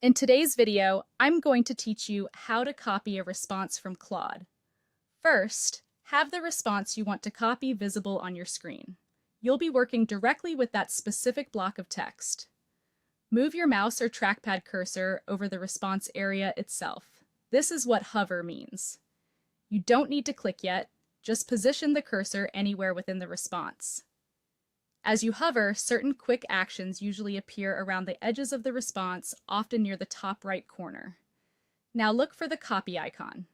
In today's video, I'm going to teach you how to copy a response from Claude. First, have the response you want to copy visible on your screen. You'll be working directly with that specific block of text. Move your mouse or trackpad cursor over the response area itself. This is what hover means. You don't need to click yet, just position the cursor anywhere within the response. As you hover, certain quick actions usually appear around the edges of the response, often near the top right corner. Now look for the copy icon.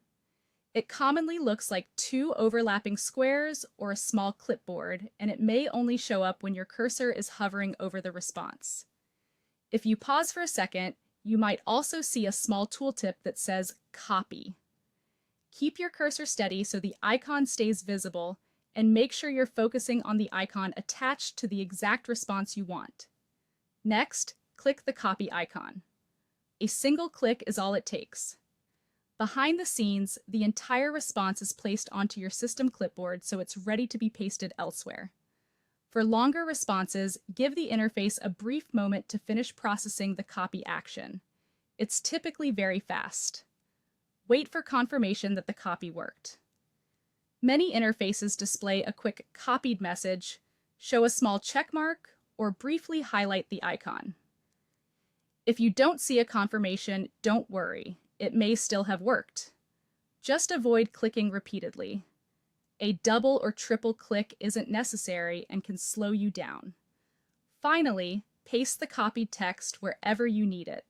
It commonly looks like two overlapping squares or a small clipboard, and it may only show up when your cursor is hovering over the response. If you pause for a second, you might also see a small tooltip that says Copy. Keep your cursor steady so the icon stays visible, and make sure you're focusing on the icon attached to the exact response you want. Next, click the copy icon. A single click is all it takes. Behind the scenes, the entire response is placed onto your system clipboard so it's ready to be pasted elsewhere. For longer responses, give the interface a brief moment to finish processing the copy action. It's typically very fast. Wait for confirmation that the copy worked. Many interfaces display a quick copied message, show a small check mark, or briefly highlight the icon. If you don't see a confirmation, don't worry. It may still have worked. Just avoid clicking repeatedly. A double or triple click isn't necessary and can slow you down. Finally, paste the copied text wherever you need it.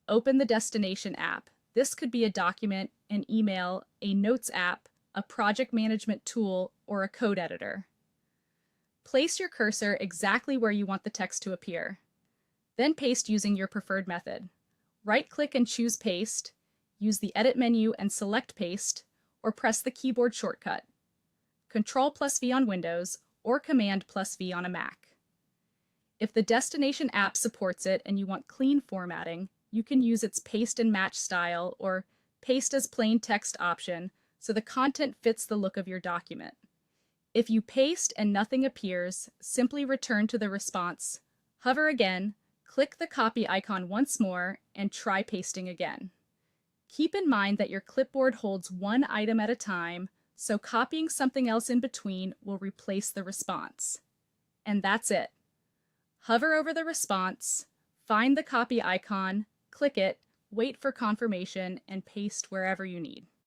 Open the destination app. This could be a document, an email, a notes app, a project management tool, or a code editor. Place your cursor exactly where you want the text to appear. Then paste using your preferred method. Right-click and choose Paste, use the Edit menu and select Paste, or press the keyboard shortcut. Ctrl+V on Windows, or Command+V on a Mac. If the destination app supports it and you want clean formatting, you can use its Paste and Match style or Paste as Plain Text option so the content fits the look of your document. If you paste and nothing appears, simply return to the response, hover again, click the copy icon once more, and try pasting again. Keep in mind that your clipboard holds one item at a time, so copying something else in between will replace the response. And that's it. Hover over the response, find the copy icon, click it, wait for confirmation, and paste wherever you need.